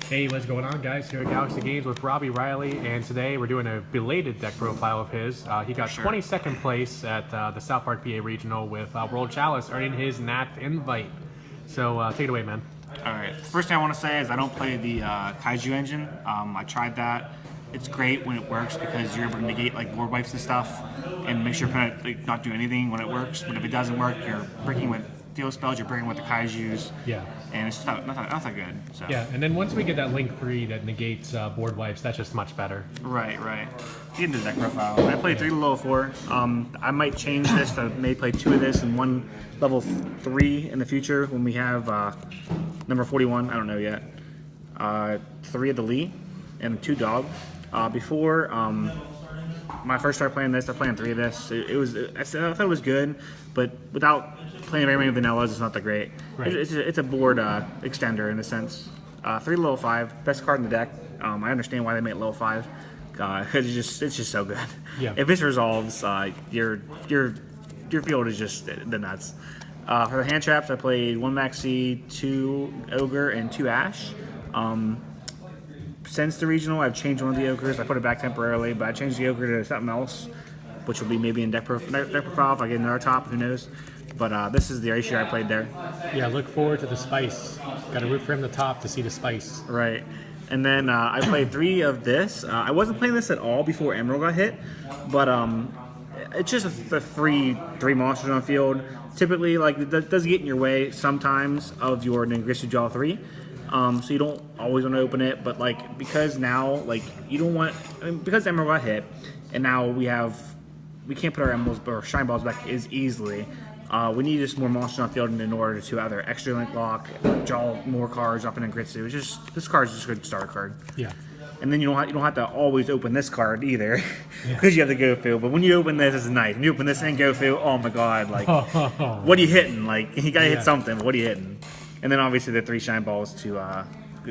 Hey, what's going on, guys? Here at Galaxy Games with Robbie Riley, and today we're doing a belated deck profile of his. He got 22nd place at the South Park PA Regional with World Chalice, earning his NAT invite. So take it away, man. All right. The first thing I want to say is I don't play the Kaiju engine. I tried that. It's great when it works because you're able to negate like board wipes and stuff, and make sure kind of like not do anything when it works. But if it doesn't work, you're breaking with deal spells. You're breaking with the Kaijus. Yeah. And it's just not that good. So. Yeah, and then once we get that link free that negates board wipes, that's just much better. Right. Get into the deck profile. I played 3 to level 4. I might change this to maybe play 2 of this and 1 level 3 in the future when we have number 41. I don't know yet. 3 of the Lee and 2 dog. Before when I first started playing this, I played 3 of this. I thought it was good, but without playing very many vanillas, it's not that great. Right. It's a board extender in a sense. 3 level 5, best card in the deck. I understand why they made it level 5, because it's just so good. Yeah. If this resolves, your field is just the nuts. For the hand traps, I played 1 Maxi, 2 Ogre, and 2 Ash. Since the regional, I've changed one of the Ogres. I put it back temporarily, but I changed the Ogre to something else, which will be maybe in deck profile if I get another top, who knows. But this is the ratio I played there. Yeah, look forward to the spice. Got to root for him the top to see the spice. Right. And then I played 3 of this. I wasn't playing this at all before Emerald got hit, but it's just a free 3 monsters on the field. Typically, like, it does get in your way sometimes of your Ningirsu Jaw 3. So you don't always want to open it, but like because now like you don't want because Emerald got hit, and now we can't put our emeralds or shine balls back as easily. We need just more monsters on the field in order to either extra link lock, draw more cards up in Ningirsu. It's just this card's just a good starter card. Yeah. And then you don't have to always open this card either, because you have the Gofu. But when you open this, it's nice. When you open this and Gofu, oh my god, like what are you hitting? Like you gotta hit something. But what are you hitting? And then obviously the 3 shine balls to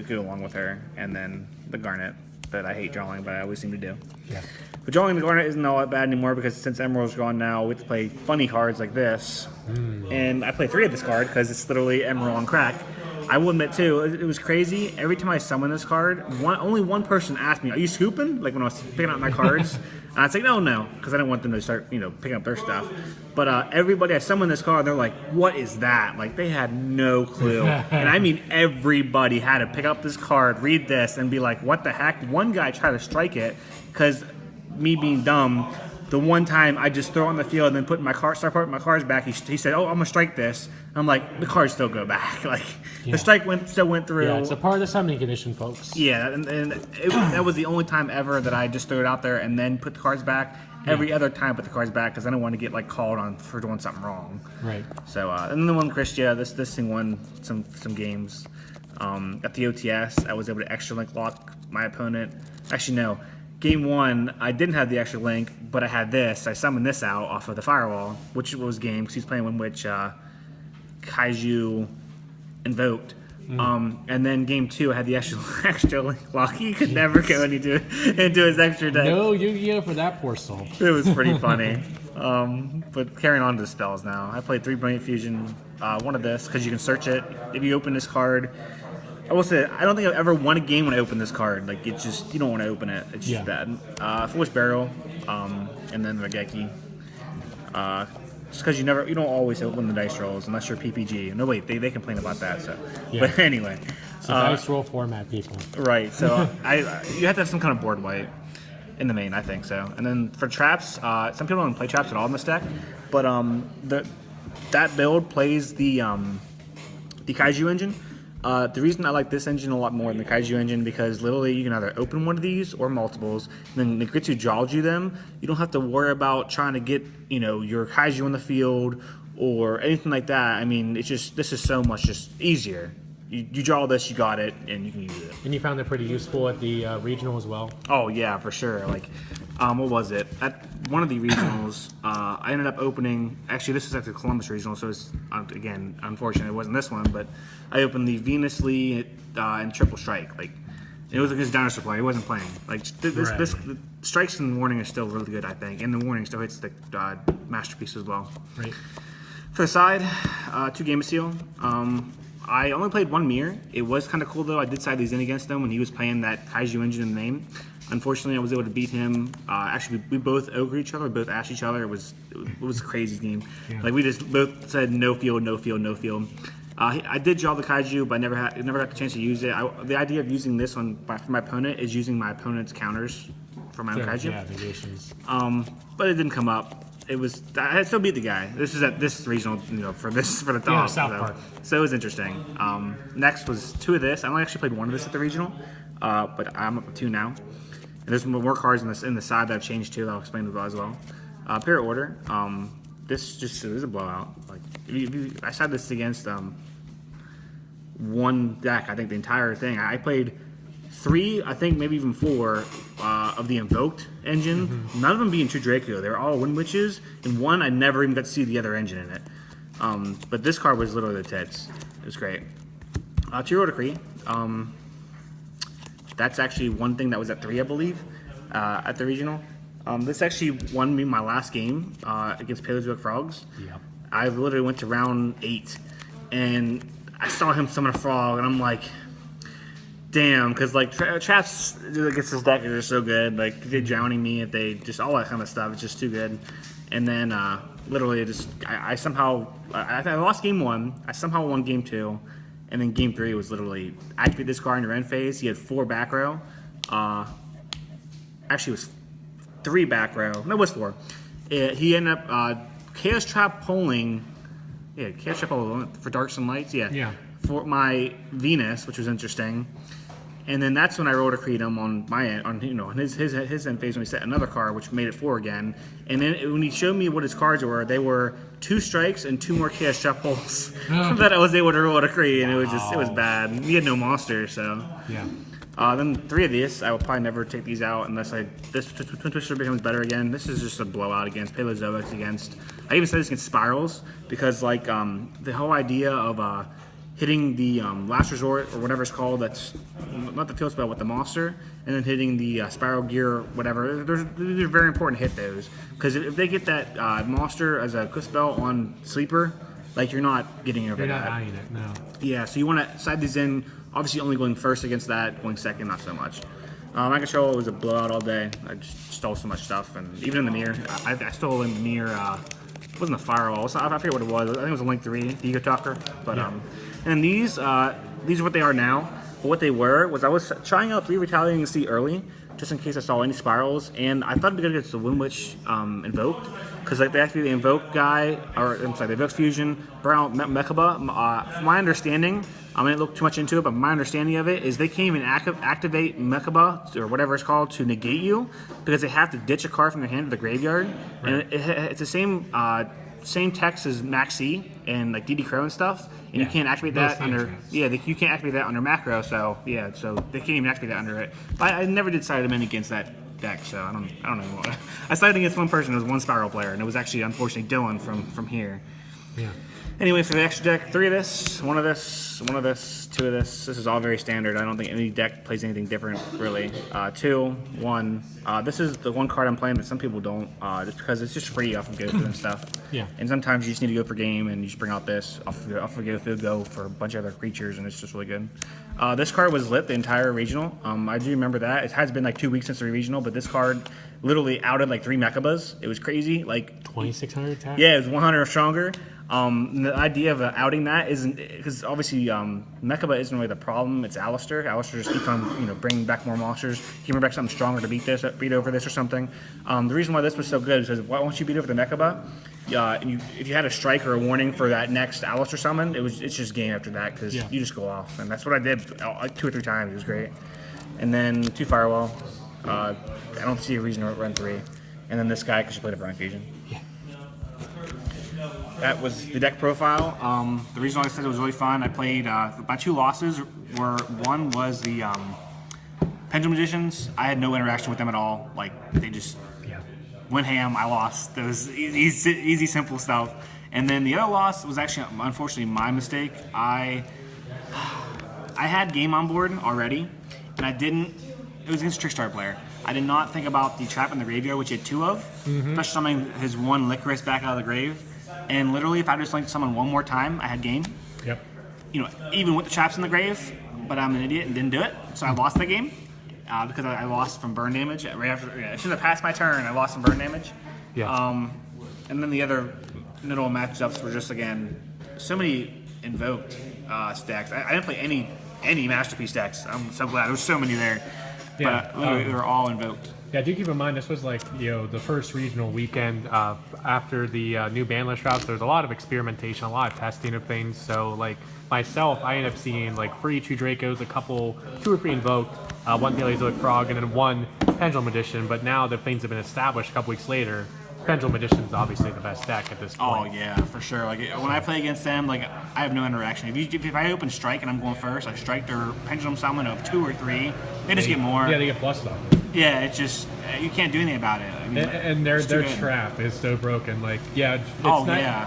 go along with her, and then the Garnet that I hate drawing, but I always seem to do. Yeah. But drawing the Garnet isn't all that bad anymore because since Emerald's gone now, we have to play funny cards like this. And I play 3 of this card because it's literally Emerald on crack. I will admit too, it was crazy. Every time I summon this card, only one person asked me, "Are you scooping?" Like when I was picking out my cards, and I'd say no, because I didn't want them to start, picking up their stuff. But everybody I summoned this card, they're like, "What is that?" Like they had no clue, and I mean everybody had to pick up this card, read this, and be like, "What the heck?" One guy tried to strike it because me being dumb. The one time I just throw it on the field and then start putting my cards back, he said, "Oh, I'm gonna strike this." I'm like, the cards still go back. Like the strike still went through. Yeah, it's a part of the summoning condition, folks. Yeah, and that was the only time ever that I just threw it out there and then put the cards back. Every other time I put the cards back because I don't want to get like called on for doing something wrong. Right. So and then the one Christia, this thing won some games. At the OTS, I was able to extra link lock my opponent. Actually, no. Game 1, I didn't have the extra link, but I had this. I summoned this out off of the firewall, which was game because he's playing one which Kaiju invoked. And then game 2, I had the extra link lock. He could never go into his extra deck. No Yu-Gi-Oh for that poor soul. It was pretty funny. But carrying on to the spells now. I played 3 Brilliant Fusion, 1 of this because you can search it. If you open this card, I will say, I don't think I've ever won a game when I open this card. Like, it's just, you don't want to open it. It's just bad. Foolish Barrel, and then Regeki. Just because you don't always open the dice rolls unless you're PPG. No, wait, they complain about that, so. Yeah. But anyway. It's a dice roll format, people. Right, so you have to have some kind of board wipe in the main, I think so. And then for traps, some people don't play traps at all in this deck, but that build plays the Kaiju engine. The reason I like this engine a lot more than the Kaiju engine because literally you can either open one of these or multiples, and then Ningirsu draws you them. You don't have to worry about trying to get your Kaiju on the field or anything like that. I mean, this is so much just easier. You draw this, you got it, and you can use it. And you found it pretty useful at the regional as well? Oh yeah, for sure. Like, what was it? At one of the regionals, I ended up opening. Actually, this is at the Columbus regional, so it's again unfortunate it wasn't this one. But I opened the Venus Lee and Triple Strike. Like, it was against Dinosaur Player. He wasn't playing. Like this strikes and warning is still really good, I think, and the warning still hits the masterpiece as well. Right. For the side, 2 Game of Seal. I only played one mirror. It was kind of cool though. I did side these in against him when he was playing that Kaiju engine in the name. Unfortunately, I was able to beat him. Actually, we both ogre each other, we both ash each other. It was a crazy game. Yeah. Like we just both said no field, no field, no field. I did draw the Kaiju, but I never got the chance to use it. The idea of using this one for my opponent is using my opponent's counters for my own Kaiju. Yeah, negations. But it didn't come up. I still beat the guy. This is at this regional, for the top. Yeah, South Park. So it was interesting. Next was 2 of this. I only actually played 1 of this at the regional, but I'm up to 2 now. And there's more cards in the side that I've changed too that I'll explain as well. Period order. This is a blowout. Like I side this against one deck. I think the entire thing. I played 3, I think maybe even 4 of the Invoked engine. Mm-hmm. None of them being 2 Draco. They were all Wind Witches, and 1 I never even got to see the other engine in it. But this card was literally the tits. It was great. 2 Decree. That's actually one thing that was at 3, I believe, at the regional. This actually won me my last game against Paleozoic Frogs. Yep. I literally went to round 8, and I saw him summon a frog, and I'm like, damn, because like traps against this deck are just so good. Like if they're drowning me, if they just all that kind of stuff, it's just too good. And then literally, I somehow I lost game 1. I somehow won game 2. And then game 3 was literally activate this card in your end phase. He had 4 back row. Actually, it was 3 back row. No, it was 4. He ended up Chaos Trap pulling. Yeah, Chaos Trap for Darks and Lights. Yeah. For my Venus, which was interesting. And then that's when I rolled a Creedum on my end, on his end phase when he set another card, which made it 4 again. And then when he showed me what his cards were, they were 2 strikes and 2 more Chaos Trap pulls that I was able to roll a Cree, and it was bad. He had no monster, so yeah. Then 3 of these, I will probably never take these out unless this Twin Twister becomes better again. This is just a blowout against Paleozoics against. I even said this against Spirals because like the whole idea of hitting the Last Resort or whatever it's called, that's not the field spell, but the monster, and then hitting the Spiral Gear or whatever. They're very important to hit those, because if they get that monster as a quick spell on Sleeper, like you're not getting over that. You're not eyeing it, no. Yeah, so you want to side these in, obviously only going first against that, going second, not so much. My control was a blowout all day. I just stole so much stuff, and even in the mirror, I stole in the mirror. It wasn't a firewall. I forget what it was. I think it was a Link 3, the Ego Talker. But and these are what they are now. But what they were was I was trying out 3 Retaliating Sea early, just in case I saw any spirals, and I thought it'd be good against the Wind Witch Invoked, because like they actually the Invoke guy, the Invoke Fusion, Brown Mechaba. From my understanding, I didn't look too much into it, but my understanding of it is they can't even activate Mechaba or whatever it's called to negate you, because they have to ditch a card from their hand to the graveyard, right. And it's the same text as Maxi and like DD Crow and stuff, and you can't activate that under you can't activate that under macro. So so they can't even activate that under it. But I never did side them in against that deck, so I don't know what. I sided against one person. It was one Spiral player, and it was actually unfortunately Dylan from here. Yeah. Anyway, for the extra deck, 3 of this, 1 of this, 1 of this, 2 of this. This is all very standard. I don't think any deck plays anything different, really. 2, 1. This is the one card I'm playing that some people don't, just because it's just free off of GoFu and stuff. Yeah. And sometimes you just need to go for game, and you just bring out this off of GoFu, go for a bunch of other creatures, and it's just really good. This card was lit the entire regional. I do remember that. It has been like 2 weeks since the regional, but this card literally outed like 3 Mechabas. It was crazy. Like 2,600 attack? Yeah, it was 100 or stronger. The idea of outing that isn't, because obviously Mechaba isn't really the problem. It's Alistair. Alistair just keeps on bringing back more monsters. He bring back something stronger to beat over this or something. The reason why this was so good is because once you beat over the Mechaba, if you had a strike or a warning for that next Alistair summon, it's just game after that, because you just go off, and that's what I did 2 or 3 times. It was great. And then 2 Firewall. I don't see a reason to run 3. And then this guy because you played a Brian Fusion. Yeah. That was the deck profile. The reason why I said it was really fun, I played, my 2 losses were, one was the Pendulum Magicians. I had no interaction with them at all. Like, they just went ham, I lost. It was easy, simple stuff. And then the other loss was actually, unfortunately, my mistake. I had game on board already, and I didn't, it was against a Trickstar player. I did not think about the trap in the graveyard, which he had 2 of, especially summoning his 1 Licorice back out of the grave. And literally, if I just linked someone one more time, I had game. Yep. even with the traps in the grave, but I'm an idiot and didn't do it, so I lost that game because I lost from burn damage right after. I should have passed my turn. I lost from burn damage. Yeah. And then the other middle matchups were just again so many invoked stacks. I didn't play any masterpiece decks. I'm so glad there's so many there. Yeah. But literally they were all invoked. Yeah, do keep in mind this was like the first regional weekend after the new ban list drops. There's a lot of experimentation, a lot of testing of things. So like myself, I ended up seeing like 3 2 Dracos, 2 or 3 invoked, 1 Paleozoic Frog, and then 1 Pendulum Edition. But now that things have been established a couple weeks later, Pendulum Edition is obviously the best deck at this point. Oh yeah, for sure. Like when I play against them, like I have no interaction. If I open strike and I'm going first, I strike their Pendulum Summon of 2 or 3. They just get more. Yeah, they get plus stuff. Yeah, it's just you can't do anything about it. I mean, and their trap is so broken. Like, yeah,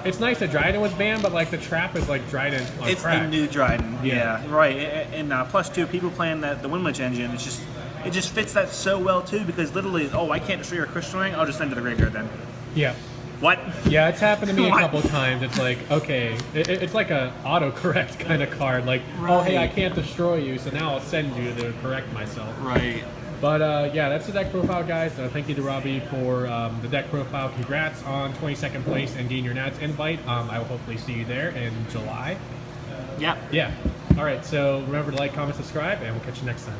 it's nice that Dryden was banned, but like the trap is like Dryden on it's crack. the new Dryden. Yeah, right. And +2, people playing the Windwitch engine. It just fits that so well too because literally, I can't destroy your Crystal Ring. I'll just send it to the graveyard then. Yeah. What? Yeah, it's happened to me a couple times. It's like, okay, it's like a autocorrect kind of card. Like, oh, hey, I can't destroy you, so now I'll send you to correct myself. Right. But yeah, that's the deck profile, guys. Thank you to Robbie for the deck profile. Congrats on 22nd place and getting your Nats invite. I will hopefully see you there in July. Yeah. Yeah. All right, so remember to like, comment, subscribe, and we'll catch you next time.